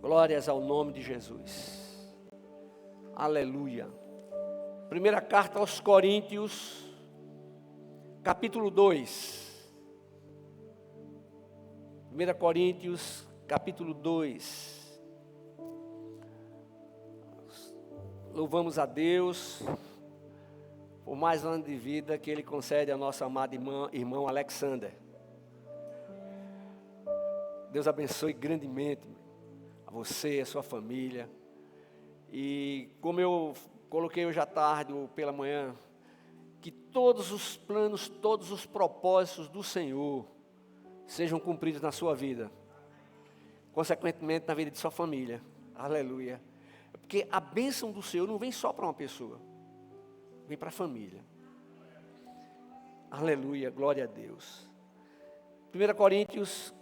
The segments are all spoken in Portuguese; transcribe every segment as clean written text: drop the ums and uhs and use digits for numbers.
Glórias ao nome de Jesus. Aleluia. Primeira carta aos Coríntios, capítulo 2. 1 Coríntios, capítulo 2. Louvamos a Deus por mais um ano de vida que Ele concede ao nosso amado irmão Alexander. Deus abençoe grandemente a você, a sua família. E como eu coloquei hoje à tarde ou pela manhã, que todos os planos, todos os propósitos do Senhor sejam cumpridos na sua vida, consequentemente na vida de sua família. Aleluia. Porque a bênção do Senhor não vem só para uma pessoa, vem para a família. Aleluia, glória a Deus. 1 Coríntios,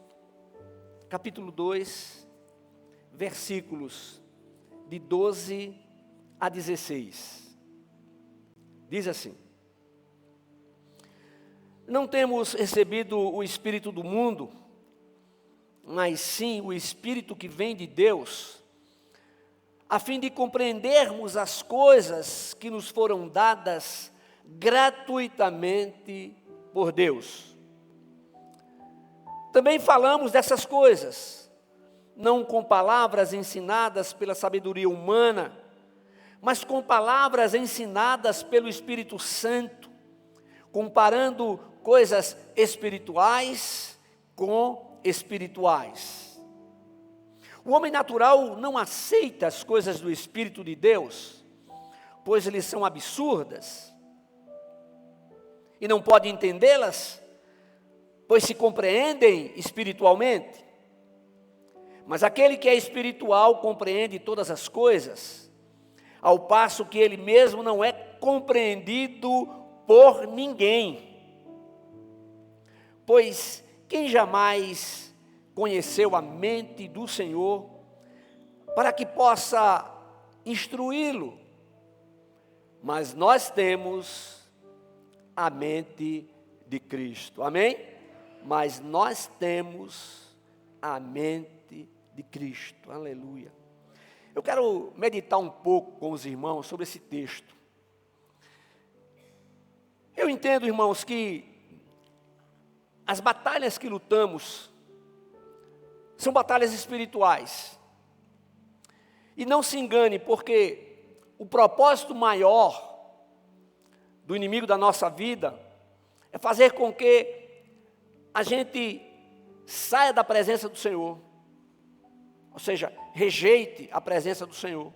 capítulo 2, versículos de 12 a 16. Diz assim: não temos recebido o Espírito do mundo, mas sim o Espírito que vem de Deus, a fim de compreendermos as coisas que nos foram dadas gratuitamente por Deus. Também falamos dessas coisas, não com palavras ensinadas pela sabedoria humana, mas com palavras ensinadas pelo Espírito Santo, comparando coisas espirituais com espirituais. O homem natural não aceita as coisas do Espírito de Deus, pois lhes são absurdas, e não pode entendê-las, pois se compreendem espiritualmente. Mas aquele que é espiritual compreende todas as coisas, ao passo que ele mesmo não é compreendido por ninguém. Pois quem jamais conheceu a mente do Senhor, para que possa instruí-lo? Mas nós temos a mente de Cristo, amém? Mas nós temos a mente de Cristo, aleluia. Eu quero meditar um pouco com os irmãos sobre esse texto. Eu entendo, irmãos, que as batalhas que lutamos são batalhas espirituais. E não se engane, porque o propósito maior do inimigo da nossa vida é fazer com que a gente saia da presença do Senhor. Ou seja, rejeite a presença do Senhor.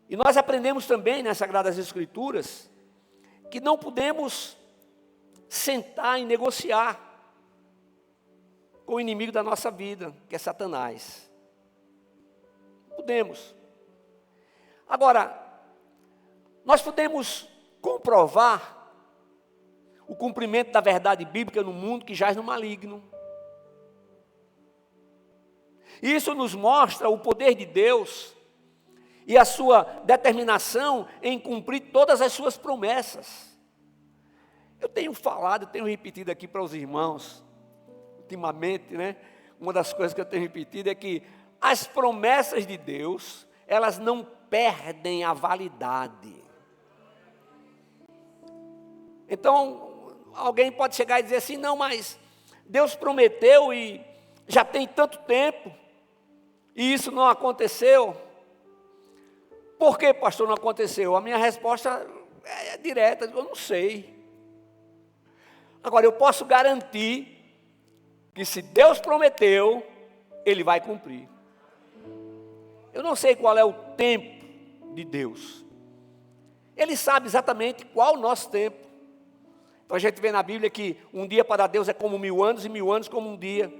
E nós aprendemos também nas Sagradas Escrituras que não podemos sentar e negociar com o inimigo da nossa vida, que é Satanás. Não podemos. Agora, nós podemos comprovar o cumprimento da verdade bíblica no mundo que jaz no maligno. Isso nos mostra o poder de Deus e a sua determinação em cumprir todas as suas promessas. Eu tenho falado, eu tenho repetido aqui para os irmãos, ultimamente, uma das coisas que eu tenho repetido é que as promessas de Deus, elas não perdem a validade. Então, alguém pode chegar e dizer assim, não, mas Deus prometeu e já tem tanto tempo, e isso não aconteceu. Por que, pastor, não aconteceu? A minha resposta é direta, eu não sei. Agora, eu posso garantir que se Deus prometeu, Ele vai cumprir. Eu não sei qual é o tempo de Deus. Ele sabe exatamente qual o nosso tempo. Então a gente vê na Bíblia que um dia para Deus é como 1000 anos e 1000 anos como um dia.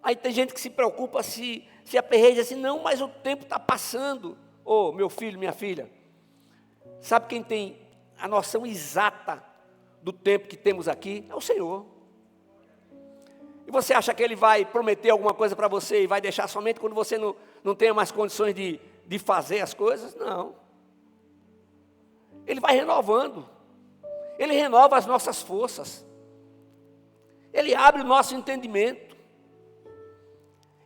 Aí tem gente que se preocupa, se aperreia assim, não, mas o tempo está passando. Ô, meu filho, minha filha, sabe quem tem a noção exata do tempo que temos aqui? É o Senhor. E você acha que Ele vai prometer alguma coisa para você e vai deixar somente quando você não tenha mais condições de fazer as coisas? Não. Ele vai renovando. Ele renova as nossas forças. Ele abre o nosso entendimento.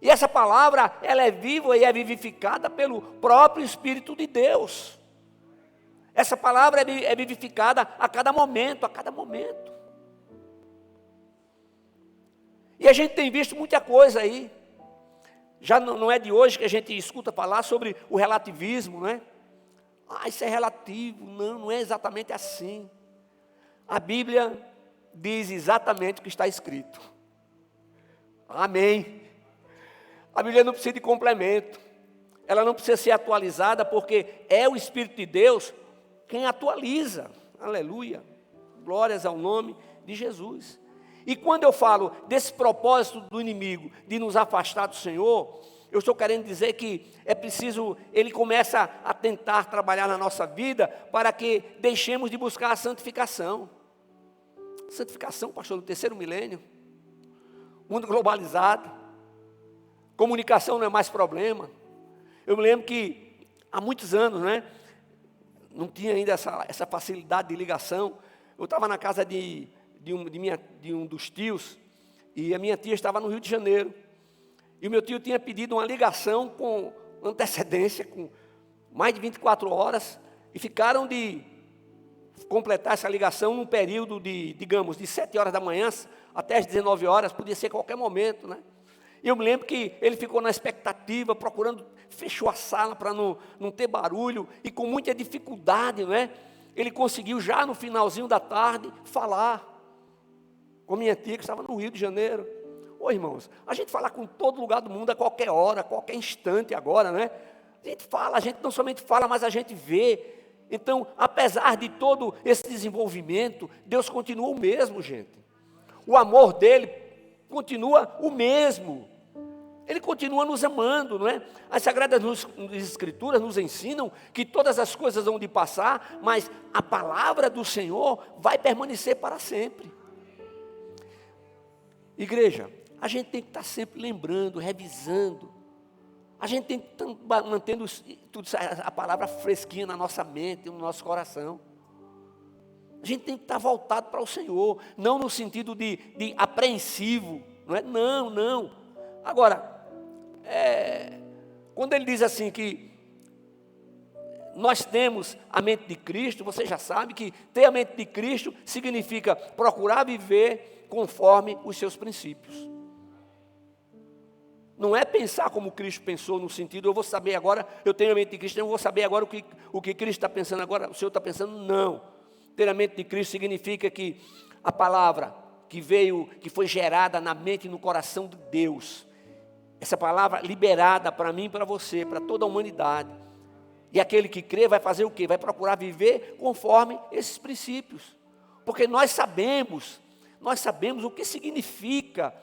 E essa palavra, ela é viva e é vivificada pelo próprio Espírito de Deus. Essa palavra é vivificada a cada momento, a cada momento. E a gente tem visto muita coisa aí. Já não é de hoje que a gente escuta falar sobre o relativismo, não é? Isso é relativo. Não, não é exatamente assim. A Bíblia diz exatamente o que está escrito. Amém. A Bíblia não precisa de complemento. Ela não precisa ser atualizada, porque é o Espírito de Deus quem atualiza. Aleluia. Glórias ao nome de Jesus. E quando eu falo desse propósito do inimigo de nos afastar do Senhor, eu estou querendo dizer que é preciso, ele começa a tentar trabalhar na nossa vida para que deixemos de buscar a santificação. Santificação, pastor, no terceiro milênio, mundo globalizado, comunicação não é mais problema. Eu me lembro que há muitos anos, né, não tinha ainda essa facilidade de ligação. Eu estava na casa de um dos tios, e a minha tia estava no Rio de Janeiro, e o meu tio tinha pedido uma ligação com antecedência, com mais de 24 horas, e ficaram de completar essa ligação num período de, digamos, de 7 horas da manhã até as 19 horas, podia ser qualquer momento, né? E eu me lembro que ele ficou na expectativa, procurando, fechou a sala para não ter barulho, e com muita dificuldade, né? Ele conseguiu já no finalzinho da tarde falar com minha tia que estava no Rio de Janeiro. Ô irmãos, a gente fala com todo lugar do mundo a qualquer hora, a qualquer instante agora, né? A gente fala, a gente não somente fala, mas a gente vê. Então, apesar de todo esse desenvolvimento, Deus continua o mesmo, gente. O amor dele continua o mesmo. Ele continua nos amando, não é? As Sagradas Escrituras nos ensinam que todas as coisas vão de passar, mas a palavra do Senhor vai permanecer para sempre. Igreja, a gente tem que estar sempre lembrando, revisando. A gente tem que estar mantendo a palavra fresquinha na nossa mente, no nosso coração. A gente tem que estar voltado para o Senhor, não no sentido de apreensivo, não é? Não. Agora, quando ele diz assim que nós temos a mente de Cristo, você já sabe que ter a mente de Cristo significa procurar viver conforme os seus princípios. Não é pensar como Cristo pensou, no sentido, eu vou saber agora, eu tenho a mente de Cristo, eu vou saber agora o que Cristo está pensando agora, o Senhor está pensando, não. Ter a mente de Cristo significa que a palavra que foi gerada na mente e no coração de Deus, essa palavra liberada para mim e para você, para toda a humanidade, e aquele que crê vai fazer o quê? Vai procurar viver conforme esses princípios, porque nós sabemos o que significa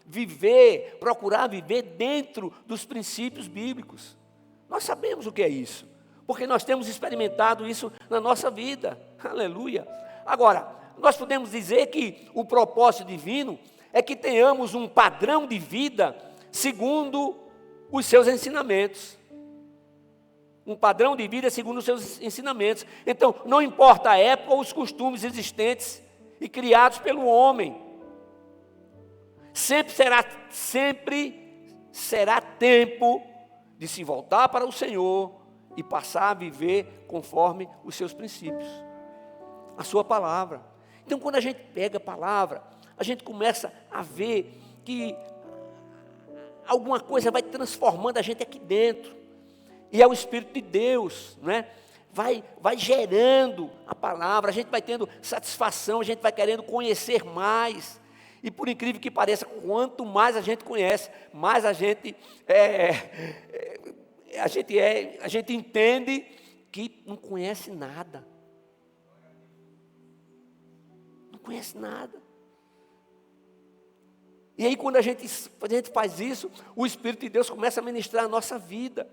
viver, procurar viver dentro dos princípios bíblicos. Nós sabemos o que é isso, porque nós temos experimentado isso na nossa vida. Aleluia. Agora, nós podemos dizer que o propósito divino é que tenhamos um padrão de vida segundo os seus ensinamentos. Um padrão de vida segundo os seus ensinamentos. Então, não importa a época ou os costumes existentes e criados pelo homem, sempre será tempo de se voltar para o Senhor e passar a viver conforme os seus princípios, a sua palavra. Então, quando a gente pega a palavra, a gente começa a ver que alguma coisa vai transformando a gente aqui dentro, e é o Espírito de Deus, né? Vai gerando a palavra, a gente vai tendo satisfação, a gente vai querendo conhecer mais. E por incrível que pareça, quanto mais a gente conhece, mais a gente entende que não conhece nada. Não conhece nada. E aí quando a gente faz isso, o Espírito de Deus começa a ministrar a nossa vida.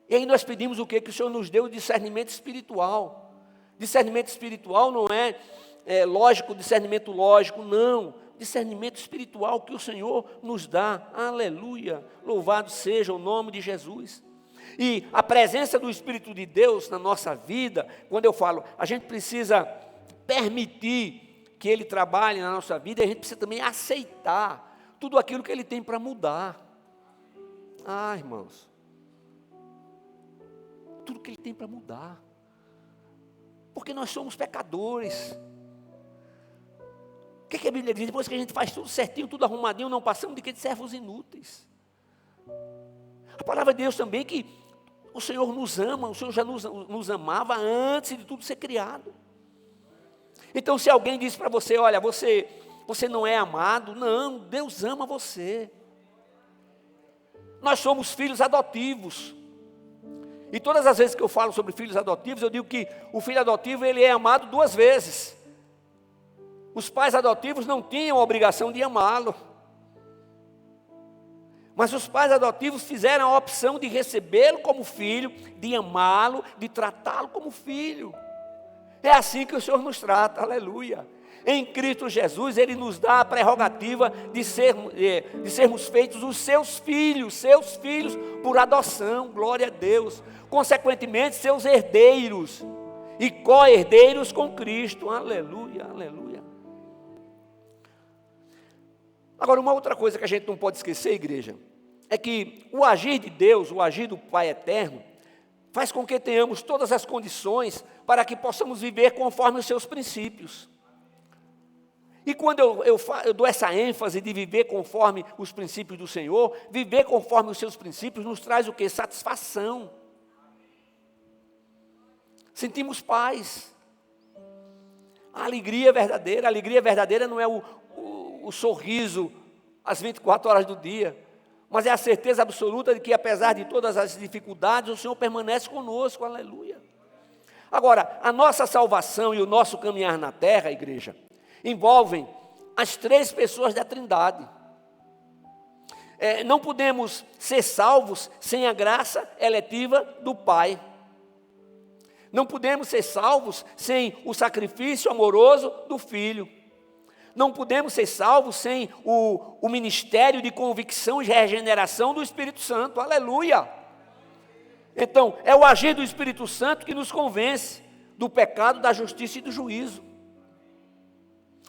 E aí nós pedimos o quê? Que o Senhor nos dê o discernimento espiritual. Discernimento espiritual não é lógico, discernimento lógico, não. Discernimento espiritual que o Senhor nos dá. Aleluia. Louvado seja o nome de Jesus. E a presença do Espírito de Deus na nossa vida, quando eu falo, a gente precisa permitir que Ele trabalhe na nossa vida, e a gente precisa também aceitar tudo aquilo que Ele tem para mudar. Irmãos, tudo que Ele tem para mudar. Porque nós somos pecadores. O que a Bíblia diz? Depois que a gente faz tudo certinho, tudo arrumadinho, não passamos de servos inúteis. A palavra de Deus também que o Senhor nos ama, o Senhor já nos amava antes de tudo ser criado. Então, se alguém diz para você, olha, você não é amado, não, Deus ama você. Nós somos filhos adotivos. E todas as vezes que eu falo sobre filhos adotivos, eu digo que o filho adotivo ele é amado 2 vezes. Os pais adotivos não tinham a obrigação de amá-lo. Mas os pais adotivos fizeram a opção de recebê-lo como filho, de amá-lo, de tratá-lo como filho. É assim que o Senhor nos trata, aleluia. Em Cristo Jesus, Ele nos dá a prerrogativa de sermos feitos os seus filhos por adoção, glória a Deus. Consequentemente, seus herdeiros e co-herdeiros com Cristo, aleluia, aleluia. Agora, uma outra coisa que a gente não pode esquecer, igreja, é que o agir de Deus, o agir do Pai Eterno, faz com que tenhamos todas as condições para que possamos viver conforme os seus princípios. E quando eu dou essa ênfase de viver conforme os princípios do Senhor, viver conforme os seus princípios nos traz o quê? Satisfação. Sentimos paz. A alegria verdadeira não é o sorriso às 24 horas do dia, mas é a certeza absoluta de que apesar de todas as dificuldades, o Senhor permanece conosco, aleluia. Agora, a nossa salvação e o nosso caminhar na terra, igreja, envolvem as 3 pessoas da Trindade. Não podemos ser salvos sem a graça eletiva do Pai. Não podemos ser salvos sem o sacrifício amoroso do Filho. Não podemos ser salvos sem o ministério de convicção e regeneração do Espírito Santo, aleluia. Então, é o agir do Espírito Santo que nos convence do pecado, da justiça e do juízo.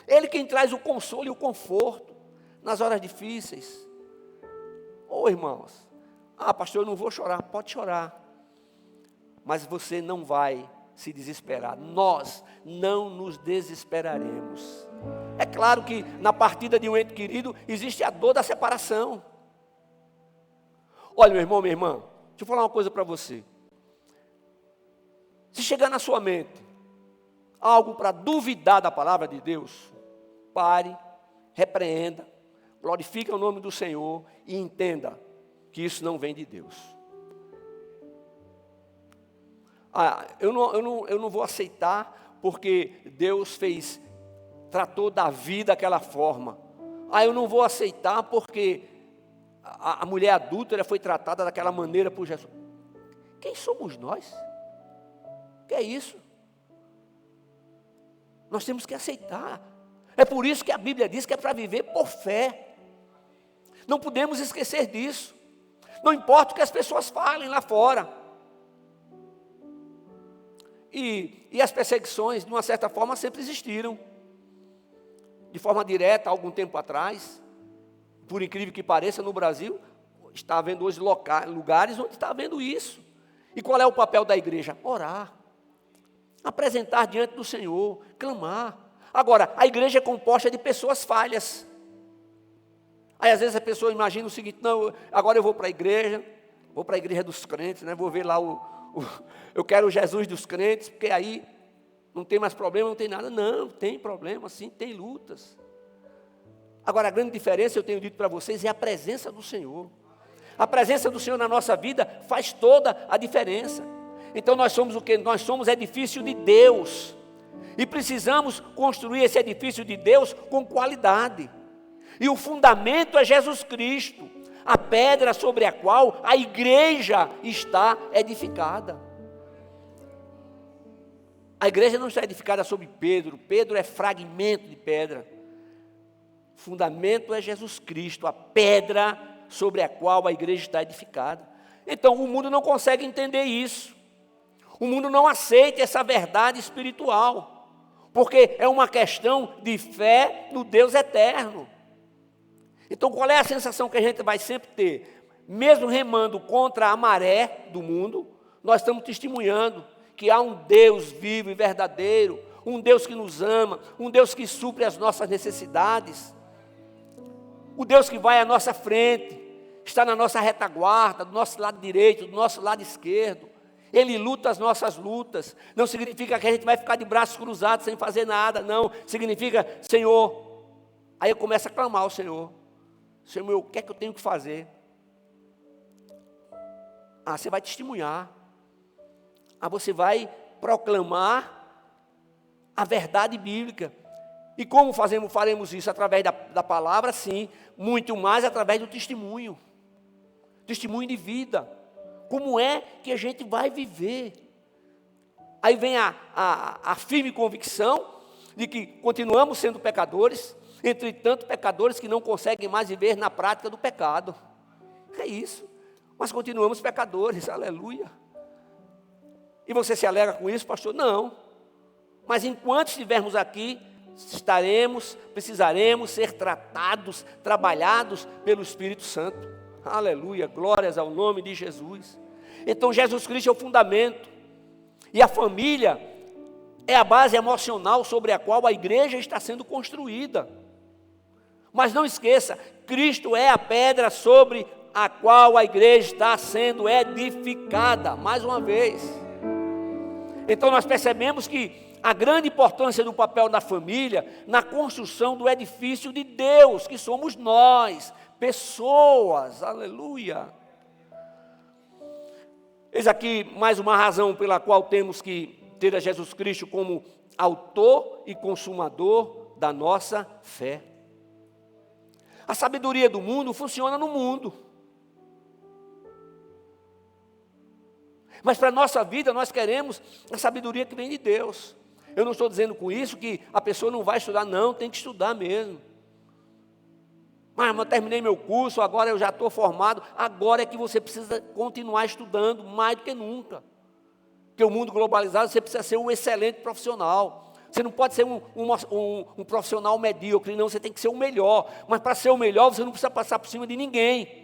Ele quem traz o consolo e o conforto nas horas difíceis. Irmãos, pastor, eu não vou chorar. Pode chorar, mas você não vai se desesperar. Nós não nos desesperaremos. É claro que na partida de um ente querido existe a dor da separação. Olha, meu irmão, minha irmã, deixa eu falar uma coisa para você. Se chegar na sua mente algo para duvidar da palavra de Deus, pare, repreenda, glorifique o nome do Senhor e entenda que isso não vem de Deus. Eu não vou aceitar porque Deus tratou Davi daquela forma. Eu não vou aceitar porque a mulher adúltera foi tratada daquela maneira por Jesus. Quem somos nós? Que é isso? Nós temos que aceitar. É por isso que a Bíblia diz que é para viver por fé. Não podemos esquecer disso. Não importa o que as pessoas falem lá fora. E as perseguições, de uma certa forma, sempre existiram. De forma direta, há algum tempo atrás, por incrível que pareça, no Brasil, está havendo hoje lugares onde está havendo isso. E qual é o papel da igreja? Orar, apresentar diante do Senhor, clamar. Agora, a igreja é composta de pessoas falhas. Aí às vezes a pessoa imagina o seguinte: não, agora eu vou para a igreja dos crentes, né? Vou ver lá eu quero o Jesus dos crentes, porque aí não tem mais problema, não tem nada. Não, tem problema sim, tem lutas. Agora a grande diferença, eu tenho dito para vocês, é a presença do Senhor. A presença do Senhor na nossa vida faz toda a diferença. Então nós somos o quê? Nós somos edifício de Deus. E precisamos construir esse edifício de Deus com qualidade. E o fundamento é Jesus Cristo, a pedra sobre a qual a igreja está edificada. A igreja não está edificada sobre Pedro. Pedro é fragmento de pedra. O fundamento é Jesus Cristo, a pedra sobre a qual a igreja está edificada. Então o mundo não consegue entender isso. O mundo não aceita essa verdade espiritual, porque é uma questão de fé no Deus eterno. Então, qual é a sensação que a gente vai sempre ter? Mesmo remando contra a maré do mundo, nós estamos testemunhando que há um Deus vivo e verdadeiro, um Deus que nos ama, um Deus que supre as nossas necessidades, o Deus que vai à nossa frente, está na nossa retaguarda, do nosso lado direito, do nosso lado esquerdo. Ele luta as nossas lutas. Não significa que a gente vai ficar de braços cruzados sem fazer nada, não. Significa, Senhor, aí eu começo a clamar ao Senhor. Senhor, meu, o que é que eu tenho que fazer? Ah, você vai testemunhar. Ah, você vai proclamar a verdade bíblica. E como faremos isso? Através da palavra, sim. Muito mais através do testemunho. Testemunho de vida. Como é que a gente vai viver? Aí vem a firme convicção de que continuamos sendo pecadores, entretanto pecadores que não conseguem mais viver na prática do pecado. É isso. Mas continuamos pecadores, aleluia. E você se alegra com isso, pastor? Não. Mas enquanto estivermos aqui, precisaremos ser tratados, trabalhados pelo Espírito Santo. Aleluia, glórias ao nome de Jesus. Então Jesus Cristo é o fundamento. E a família é a base emocional sobre a qual a igreja está sendo construída. Mas não esqueça, Cristo é a pedra sobre a qual a igreja está sendo edificada, mais uma vez. Então nós percebemos que a grande importância do papel da família na construção do edifício de Deus, que somos nós, pessoas, aleluia. Eis aqui mais uma razão pela qual temos que ter a Jesus Cristo como autor e consumador da nossa fé. A sabedoria do mundo funciona no mundo. Mas para a nossa vida nós queremos a sabedoria que vem de Deus. Eu não estou dizendo com isso que a pessoa não vai estudar, não, tem que estudar mesmo. Mas eu terminei meu curso, agora eu já estou formado, agora é que você precisa continuar estudando mais do que nunca. Porque o mundo globalizado você precisa ser um excelente profissional. Você não pode ser um profissional medíocre, não, você tem que ser o melhor. Mas para ser o melhor você não precisa passar por cima de ninguém.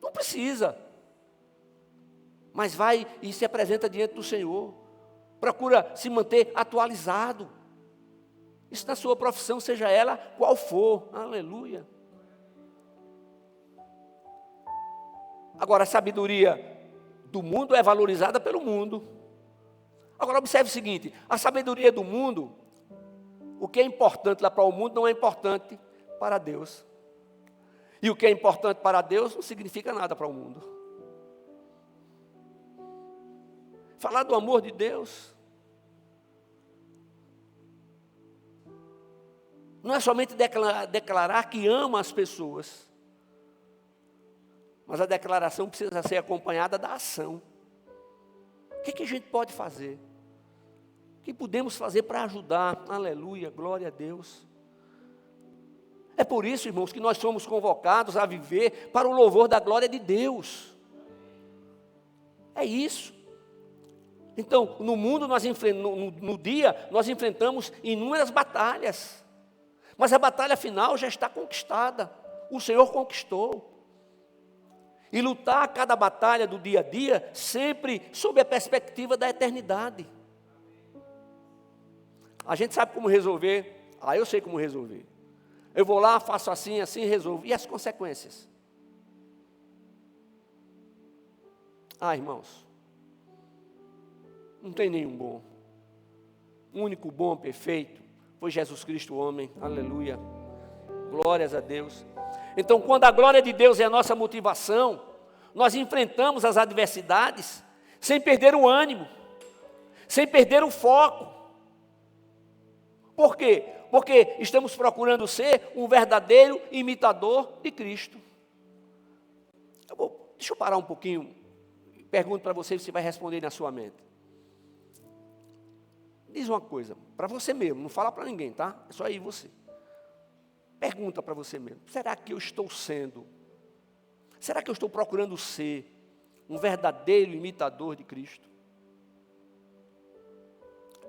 Não precisa. Mas vai e se apresenta diante do Senhor. Procura se manter atualizado. Isso na sua profissão, seja ela qual for. Aleluia. Agora, a sabedoria do mundo é valorizada pelo mundo. Agora, observe o seguinte. A sabedoria do mundo, o que é importante lá para o mundo não é importante para Deus. E o que é importante para Deus não significa nada para o mundo. Falar do amor de Deus não é somente declarar que ama as pessoas, mas a declaração precisa ser acompanhada da ação. O que a gente pode fazer? O que podemos fazer para ajudar? Aleluia, glória a Deus. É por isso, irmãos, que nós somos convocados a viver para o louvor da glória de Deus. É isso. Então, no mundo, no dia, nós enfrentamos inúmeras batalhas. Mas a batalha final já está conquistada. O Senhor conquistou. E lutar cada batalha do dia a dia, sempre sob a perspectiva da eternidade. A gente sabe como resolver. Eu sei como resolver. Eu vou lá, faço assim, assim, resolvo. E as consequências? Irmãos, não tem nenhum bom. O único bom, perfeito, foi Jesus Cristo homem. Aleluia. Glórias a Deus. Então, quando a glória de Deus é a nossa motivação, nós enfrentamos as adversidades sem perder o ânimo, sem perder o foco. Por quê? Porque estamos procurando ser um verdadeiro imitador de Cristo. Deixa eu parar um pouquinho. Pergunto para você se vai responder na sua mente. Diz uma coisa, para você mesmo, não fala para ninguém, tá? É só aí você. Pergunta para você mesmo, será que eu estou procurando ser um verdadeiro imitador de Cristo?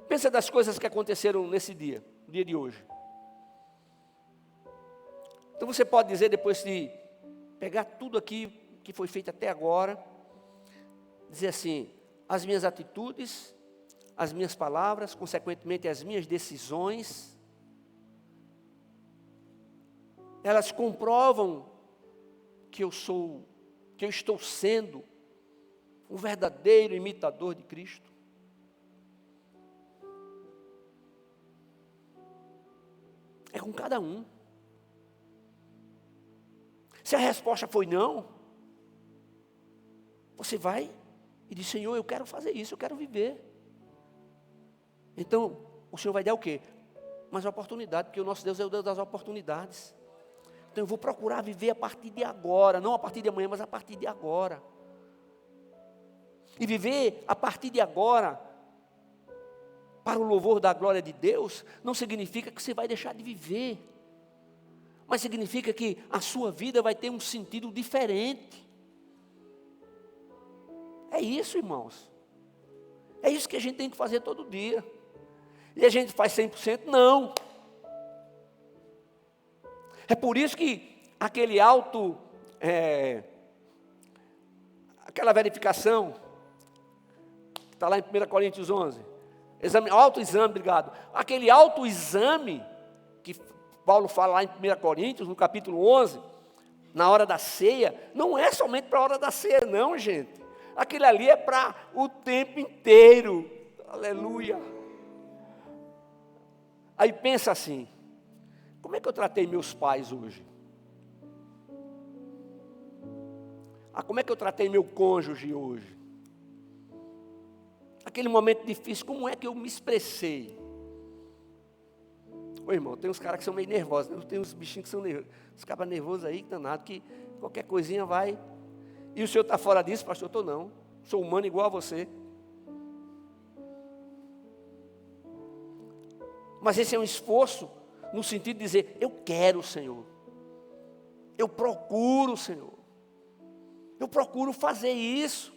Pensa das coisas que aconteceram nesse dia, no dia de hoje. Então você pode dizer, depois de pegar tudo aqui que foi feito até agora, dizer assim: as minhas atitudes, as minhas palavras, consequentemente as minhas decisões, elas comprovam que eu estou sendo um verdadeiro imitador de Cristo. É com cada um. Se a resposta foi não, você vai e diz: Senhor, eu quero fazer isso, eu quero viver. Então, o Senhor vai dar o quê? Mais oportunidade, porque o nosso Deus é o Deus das oportunidades. Então eu vou procurar viver a partir de agora, não a partir de amanhã, mas a partir de agora. E viver a partir de agora, para o louvor da glória de Deus, não significa que você vai deixar de viver, mas significa que a sua vida vai ter um sentido diferente. É isso, irmãos. É isso que a gente tem que fazer todo dia. E a gente faz 100%? Não. É por isso que aquela verificação, que está lá em 1 Coríntios 11, autoexame, obrigado. Aquele autoexame que Paulo fala lá em 1 Coríntios, no capítulo 11, na hora da ceia, não é somente para a hora da ceia, não, gente. Aquilo ali é para o tempo inteiro. Aleluia. Aí pensa assim: como é que eu tratei meus pais hoje? Como é que eu tratei meu cônjuge hoje? Aquele momento difícil, como é que eu me expressei? Ô irmão, tem uns caras que são meio nervosos, né? Tem uns bichinhos que são nervosos, os cabas nervosos aí, danado, que qualquer coisinha vai. E o senhor está fora disso, pastor? Eu estou não, sou humano igual a você. Mas esse é um esforço no sentido de dizer: eu quero o Senhor, eu procuro o Senhor, eu procuro fazer isso.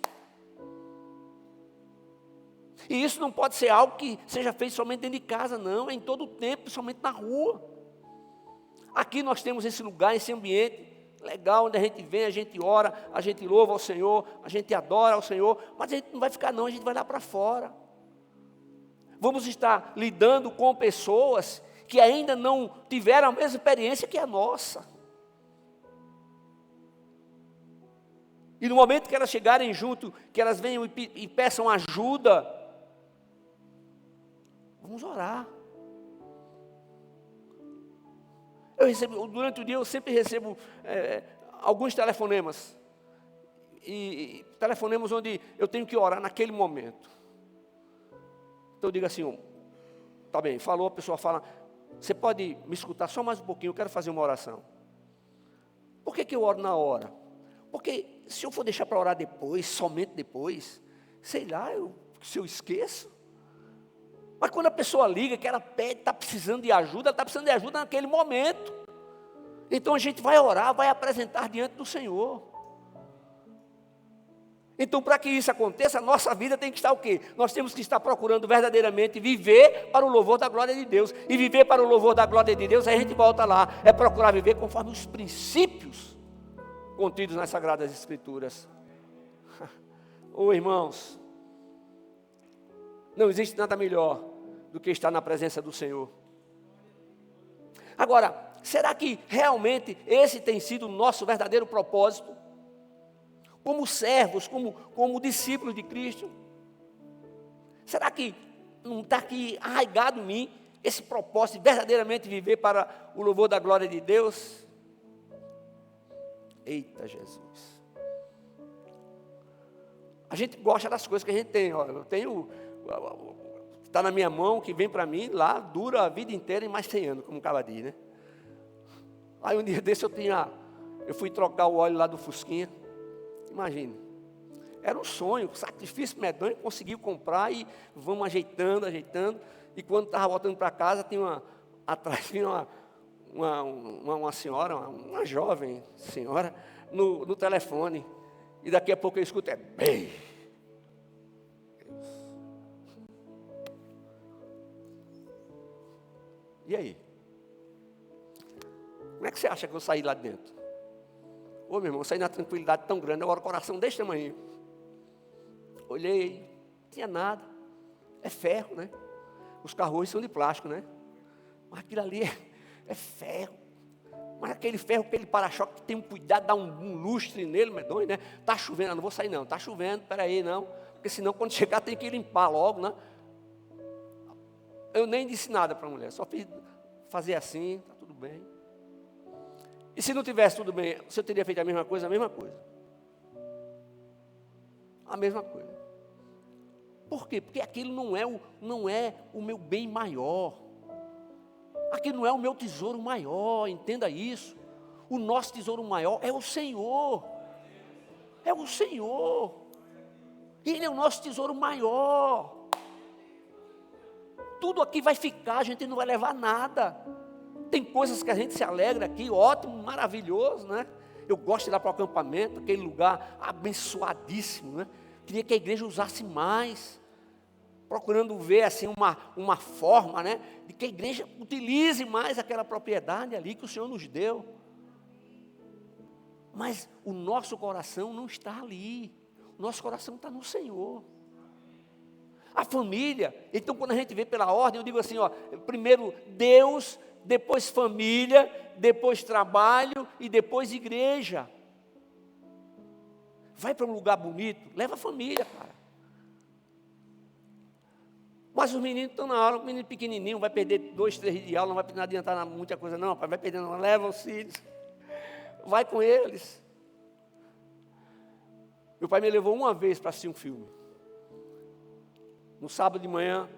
E isso não pode ser algo que seja feito somente dentro de casa, não, é em todo o tempo, somente na rua. Aqui nós temos esse lugar, esse ambiente legal, onde a gente vem, a gente ora, a gente louva ao Senhor, a gente adora ao Senhor, mas a gente não vai ficar não, a gente vai lá para fora. Vamos estar lidando com pessoas que ainda não tiveram a mesma experiência que a nossa. E no momento que elas chegarem junto, que elas venham e peçam ajuda, vamos orar. Durante o dia eu sempre recebo alguns telefonemas. E telefonemas onde eu tenho que orar naquele momento. Então eu digo assim: tá bem, falou, a pessoa fala: você pode me escutar só mais um pouquinho, eu quero fazer uma oração. Por que eu oro na hora? Porque se eu for deixar para orar depois, somente depois, sei lá, se eu esqueço. Mas quando a pessoa liga, que ela pede, está precisando de ajuda, ela está precisando de ajuda naquele momento. Então a gente vai orar, vai apresentar diante do Senhor. Então, para que isso aconteça, a nossa vida tem que estar o quê? Nós temos que estar procurando verdadeiramente viver para o louvor da glória de Deus. E viver para o louvor da glória de Deus, aí a gente volta lá, é procurar viver conforme os princípios contidos nas Sagradas Escrituras. Irmãos, não existe nada melhor do que estar na presença do Senhor. Agora, será que realmente esse tem sido o nosso verdadeiro propósito? Como servos, como discípulos de Cristo? Será que não está aqui arraigado em mim esse propósito de verdadeiramente viver para o louvor da glória de Deus? Eita Jesus! A gente gosta das coisas que a gente tem. Eu tenho, está na minha mão, que vem para mim, lá dura a vida inteira e mais 100 anos, como o cara diz, né? Aí um dia desse eu fui trocar o óleo lá do Fusquinha. Imagine, era um sonho, sacrifício medonho, conseguiu comprar e vamos ajeitando, e quando estava voltando para casa, atrás tinha uma senhora, uma jovem senhora, no telefone, e daqui a pouco eu escuto, bem. E aí? Como é que você acha que eu saí lá dentro? Ô, meu irmão, eu saí na tranquilidade tão grande, agora o coração desse tamanho. Olhei, não tinha nada. É ferro, né? Os carros são de plástico, né? Mas aquilo ali é ferro. Mas aquele ferro, aquele para-choque que tem um cuidado, dá um lustre nele, medonho, né? Está chovendo, não vou sair não, está chovendo, peraí, não. Porque senão quando chegar tem que limpar logo, né? Eu nem disse nada para a mulher, só fiz fazer assim, está tudo bem. E se não tivesse tudo bem, se eu teria feito a mesma coisa? A mesma coisa. A mesma coisa. Por quê? Porque aquilo não é o meu bem maior. Aquilo não é o meu tesouro maior, entenda isso. O nosso tesouro maior é o Senhor. É o Senhor. Ele é o nosso tesouro maior. Tudo aqui vai ficar, a gente não vai levar nada. Tem coisas que a gente se alegra aqui, ótimo, maravilhoso, né? Eu gosto de ir lá para o acampamento, aquele lugar abençoadíssimo, né? Queria que a igreja usasse mais. Procurando ver assim uma forma, né, de que a igreja utilize mais aquela propriedade ali que o Senhor nos deu. Mas o nosso coração não está ali. O nosso coração está no Senhor. A família, então quando a gente vê pela ordem, eu digo assim, ó, primeiro Deus, depois família, depois trabalho e depois igreja. Vai para um lugar bonito, leva a família, cara. Mas os meninos estão na aula, o menino pequenininho, vai perder 2, 3 dias de aula, não vai adiantar muita coisa não, pai, vai perder não, leva os filhos, vai com eles. Meu pai me levou uma vez para assistir um filme. No sábado de manhã,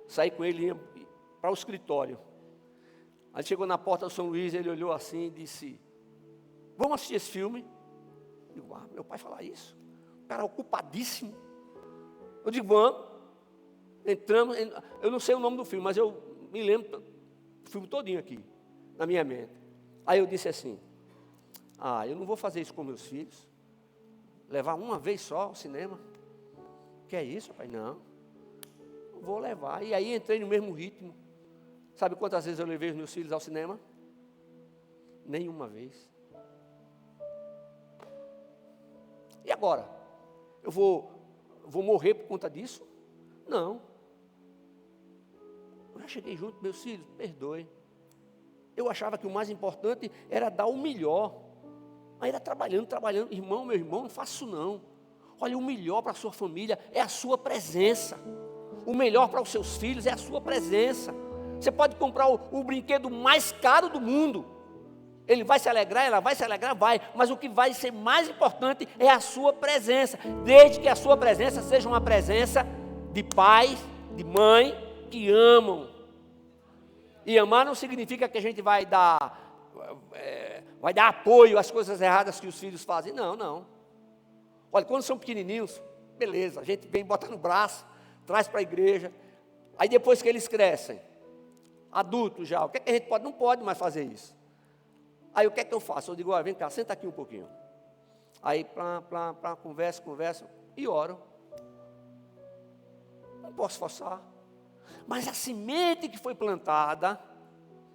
saí com ele e ia para o escritório. Aí chegou na porta do São Luís, ele olhou assim e disse, vamos assistir esse filme? Eu digo, meu pai falar isso? O cara ocupadíssimo. Eu digo, vamos. Entramos, eu não sei o nome do filme, mas eu me lembro do filme todinho aqui, na minha mente. Aí eu disse assim, eu não vou fazer isso com meus filhos, levar uma vez só ao cinema. Que é isso, pai? Não vou levar. E aí entrei no mesmo ritmo. Sabe quantas vezes eu levei os meus filhos ao cinema? Nenhuma vez. E agora? Eu vou morrer por conta disso? Não. Eu já cheguei junto, meus filhos, perdoe. Eu achava que o mais importante era dar o melhor. Mas era trabalhando. Irmão, meu irmão, não faço isso não. Olha, o melhor para a sua família é a sua presença. O melhor para os seus filhos é a sua presença. Você pode comprar o brinquedo mais caro do mundo. Ele vai se alegrar, ela vai se alegrar, vai. Mas o que vai ser mais importante é a sua presença. Desde que a sua presença seja uma presença de pais, de mãe, que amam. E amar não significa que a gente vai dar apoio às coisas erradas que os filhos fazem. Não. Olha, quando são pequenininhos, beleza, a gente vem, bota no braço, traz para a igreja. Aí depois que eles crescem, adultos já, o que é que a gente pode? Não pode mais fazer isso. Aí o que é que eu faço? Eu digo, olha, vem cá, senta aqui um pouquinho. Aí, conversa e oro. Não posso forçar. Mas a semente que foi plantada,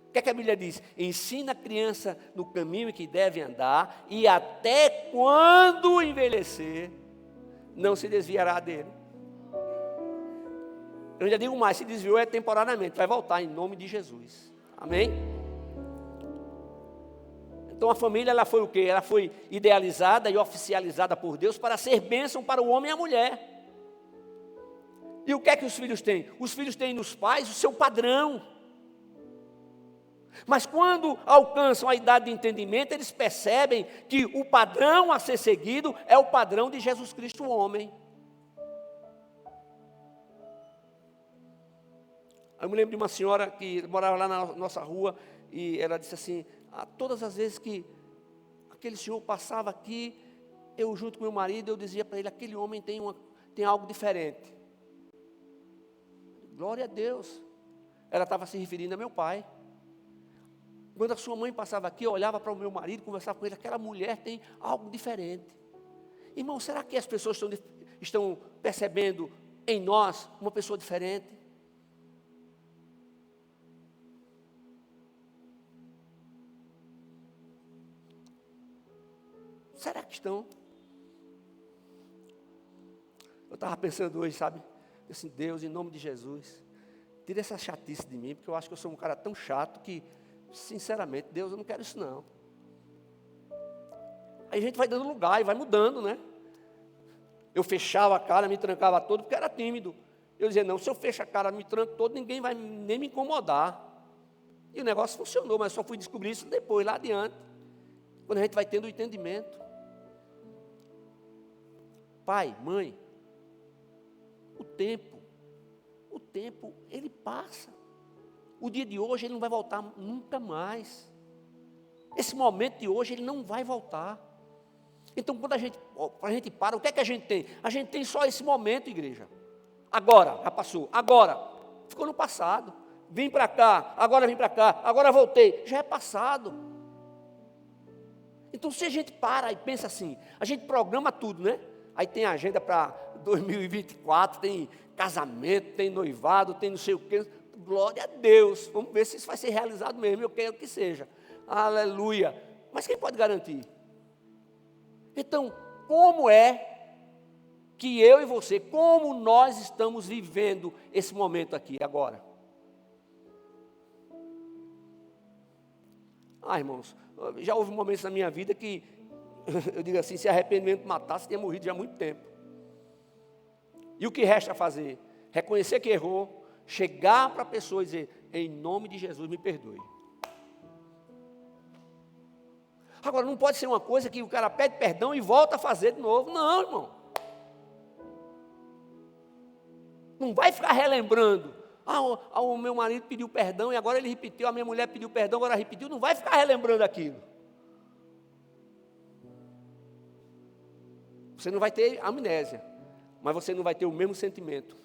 o que é que a Bíblia diz? Ensina a criança no caminho em que deve andar, e até quando envelhecer, não se desviará dele. Eu já digo mais, se desviou é temporariamente, vai voltar em nome de Jesus. Amém? Então a família, ela foi o quê? Ela foi idealizada e oficializada por Deus para ser bênção para o homem e a mulher. E o que é que os filhos têm? Os filhos têm nos pais o seu padrão. Mas quando alcançam a idade de entendimento, eles percebem que o padrão a ser seguido é o padrão de Jesus Cristo, o homem. Eu me lembro de uma senhora que morava lá na nossa rua, e ela disse assim, todas as vezes que aquele senhor passava aqui, eu junto com meu marido, eu dizia para ele, aquele homem tem algo diferente. Glória a Deus. Ela estava se referindo a meu pai. Quando a sua mãe passava aqui, eu olhava para o meu marido, conversava com ele, aquela mulher tem algo diferente. Irmão, será que as pessoas estão percebendo em nós uma pessoa diferente? Será que estão? Eu estava pensando hoje, sabe? Assim, Deus, em nome de Jesus, tira essa chatice de mim, porque eu acho que eu sou um cara tão chato que, sinceramente, Deus, eu não quero isso não. Aí a gente vai dando lugar e vai mudando, né? Eu fechava a cara, me trancava todo, porque era tímido. Eu dizia, não, se eu fecho a cara, me tranco todo, ninguém vai nem me incomodar. E o negócio funcionou, mas só fui descobrir isso depois, lá adiante. Quando a gente vai tendo o entendimento. Pai, mãe, o tempo, ele passa. O dia de hoje, ele não vai voltar nunca mais. Esse momento de hoje, ele não vai voltar. Então, quando a gente para, o que é que a gente tem? A gente tem só esse momento, igreja. Agora, já passou. Agora, ficou no passado. Vim para cá, agora voltei. Já é passado. Então, se a gente para e pensa assim, a gente programa tudo, né? Aí tem agenda para 2024, tem casamento, tem noivado, tem não sei o quê. Glória a Deus. Vamos ver se isso vai ser realizado mesmo. Eu quero que seja. Aleluia. Mas quem pode garantir? Então, como é que eu e você, como nós estamos vivendo esse momento aqui, agora? Irmãos, já houve momentos na minha vida que, eu digo assim, se arrependimento matasse, tinha morrido já há muito tempo. E o que resta fazer? Reconhecer que errou, chegar para a pessoa e dizer, em nome de Jesus, me perdoe. Agora, não pode ser uma coisa que o cara pede perdão e volta a fazer de novo. Não, irmão. Não vai ficar relembrando. O meu marido pediu perdão e agora ele repetiu. A minha mulher pediu perdão, agora repetiu. Não vai ficar relembrando aquilo. Você não vai ter amnésia, mas você não vai ter o mesmo sentimento.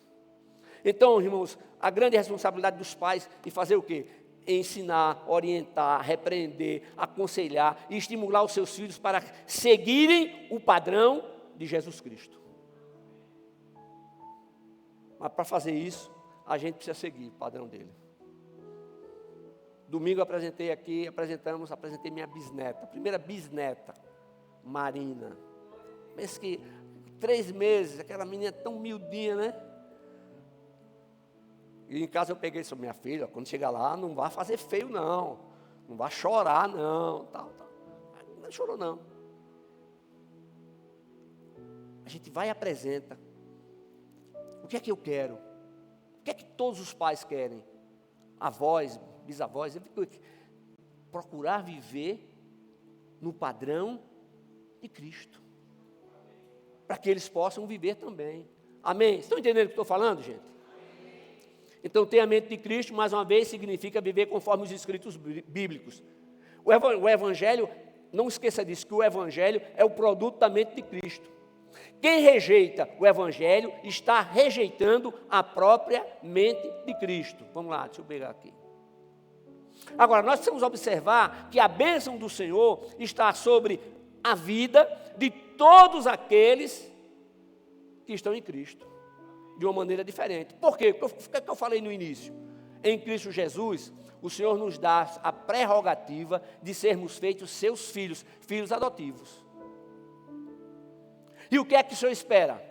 Então, irmãos, a grande responsabilidade dos pais é fazer o quê? Ensinar, orientar, repreender, aconselhar e estimular os seus filhos para seguirem o padrão de Jesus Cristo. Mas para fazer isso, a gente precisa seguir o padrão dele. Domingo eu apresentei minha bisneta, a primeira bisneta, Marina. Pensa que 3 meses, aquela menina tão miudinha, né? E em casa eu peguei e disse, minha filha, quando chegar lá, não vá fazer feio não, não vá chorar não, tal. Não chorou não. A gente vai e apresenta. O que é que eu quero? O que é que todos os pais querem? Avós, bisavós, procurar viver no padrão de Cristo. Para que eles possam viver também. Amém? Estão entendendo o que estou falando, gente? Então, ter a mente de Cristo, mais uma vez, significa viver conforme os escritos bíblicos. O Evangelho, não esqueça disso, que o Evangelho é o produto da mente de Cristo. Quem rejeita o Evangelho está rejeitando a própria mente de Cristo. Vamos lá, deixa eu pegar aqui. Agora, nós precisamos observar que a bênção do Senhor está sobre a vida de todos aqueles que estão em Cristo. De uma maneira diferente. Por quê? O que eu falei no início? Em Cristo Jesus, o Senhor nos dá a prerrogativa de sermos feitos seus filhos, filhos adotivos. E o que é que o Senhor espera?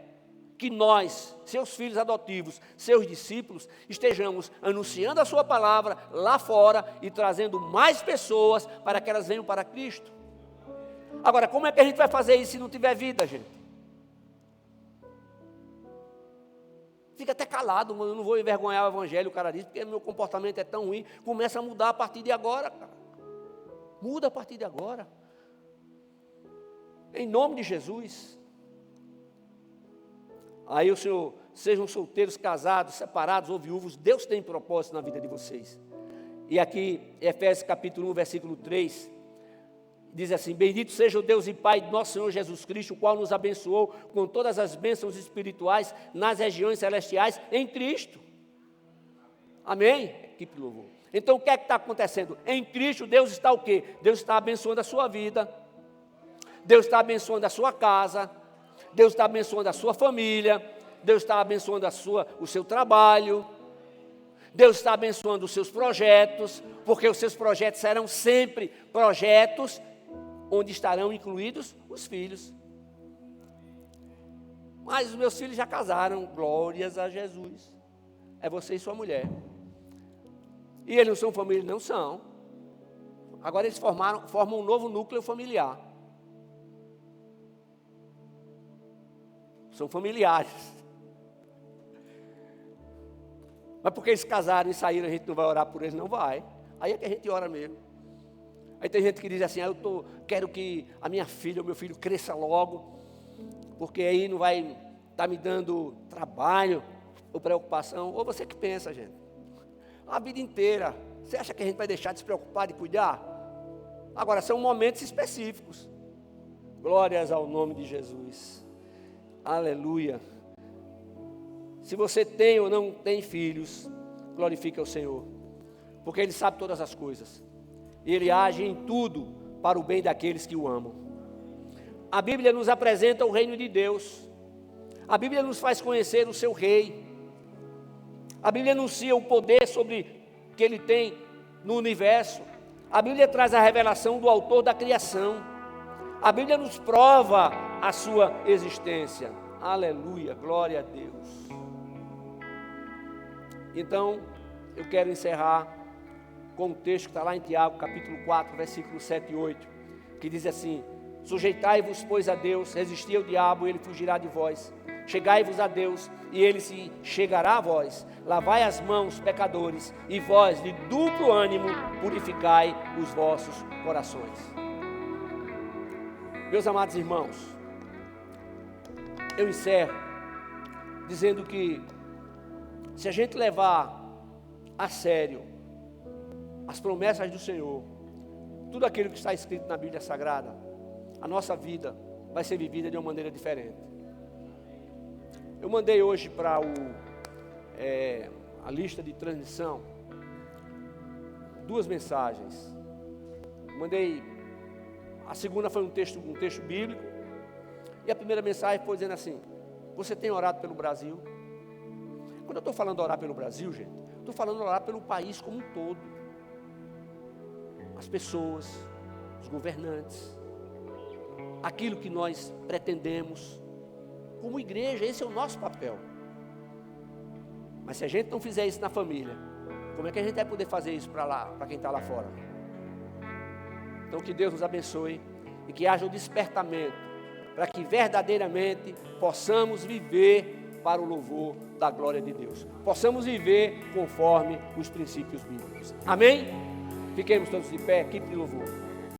Que nós, seus filhos adotivos, seus discípulos, estejamos anunciando a sua palavra lá fora e trazendo mais pessoas para que elas venham para Cristo. Agora, como é que a gente vai fazer isso se não tiver vida, gente? Fica até calado, eu não vou envergonhar o Evangelho, o cara diz, porque meu comportamento é tão ruim. Começa a mudar a partir de agora, cara. Muda a partir de agora. Em nome de Jesus. Aí o Senhor, sejam solteiros, casados, separados ou viúvos, Deus tem propósito na vida de vocês. E aqui, Efésios capítulo 1, versículo 3, diz assim, bendito seja o Deus e Pai de nosso Senhor Jesus Cristo, o qual nos abençoou com todas as bênçãos espirituais nas regiões celestiais em Cristo. Amém? Equipe louvor. Então o que é que está acontecendo? Em Cristo Deus está o quê? Deus está abençoando a sua vida. Deus está abençoando a sua casa. Deus está abençoando a sua família. Deus está abençoando o seu trabalho. Deus está abençoando os seus projetos, porque os seus projetos serão sempre projetos onde estarão incluídos os filhos. Mas os meus filhos já casaram, glórias a Jesus. É você e sua mulher. E eles não são família? Não são. Agora eles formam um novo núcleo familiar. São familiares. Mas porque eles casaram e saíram, a gente não vai orar por eles? Não vai. Aí é que a gente ora mesmo. Aí tem gente que diz assim, quero que a minha filha ou meu filho cresça logo, porque aí não vai estar me dando trabalho ou preocupação. Ou você que pensa, gente. A vida inteira. Você acha que a gente vai deixar de se preocupar, de cuidar? Agora, são momentos específicos. Glórias ao nome de Jesus. Aleluia. Se você tem ou não tem filhos, glorifique ao Senhor. Porque Ele sabe todas as coisas. E Ele age em tudo para o bem daqueles que o amam. A Bíblia nos apresenta o reino de Deus. A Bíblia nos faz conhecer o seu rei. A Bíblia anuncia o poder que Ele tem no universo. A Bíblia traz a revelação do autor da criação. A Bíblia nos prova a sua existência. Aleluia, glória a Deus. Então, eu quero encerrar com um texto que está lá em Tiago, capítulo 4, versículos 7 e 8, que diz assim: sujeitai-vos, pois, a Deus, resisti ao diabo, ele fugirá de vós. Chegai-vos a Deus, e ele se chegará a vós. Lavai as mãos, pecadores, e vós, de duplo ânimo, purificai os vossos corações. Meus amados irmãos, eu encerro dizendo que, se a gente levar a sério as promessas do Senhor, tudo aquilo que está escrito na Bíblia Sagrada, a nossa vida vai ser vivida de uma maneira diferente. Eu mandei hoje para a lista de transmissão 2 mensagens. A segunda foi um texto bíblico, e a primeira mensagem foi dizendo assim: você tem orado pelo Brasil? Quando eu estou falando orar pelo Brasil, gente, estou falando orar pelo país como um todo. As pessoas, os governantes, aquilo que nós pretendemos. Como igreja, esse é o nosso papel. Mas se a gente não fizer isso na família, como é que a gente vai poder fazer isso para quem está lá fora? Então que Deus nos abençoe e que haja um despertamento para que verdadeiramente possamos viver para o louvor da glória de Deus. Possamos viver conforme os princípios bíblicos. Amém? Fiquemos todos de pé, equipe de louvor.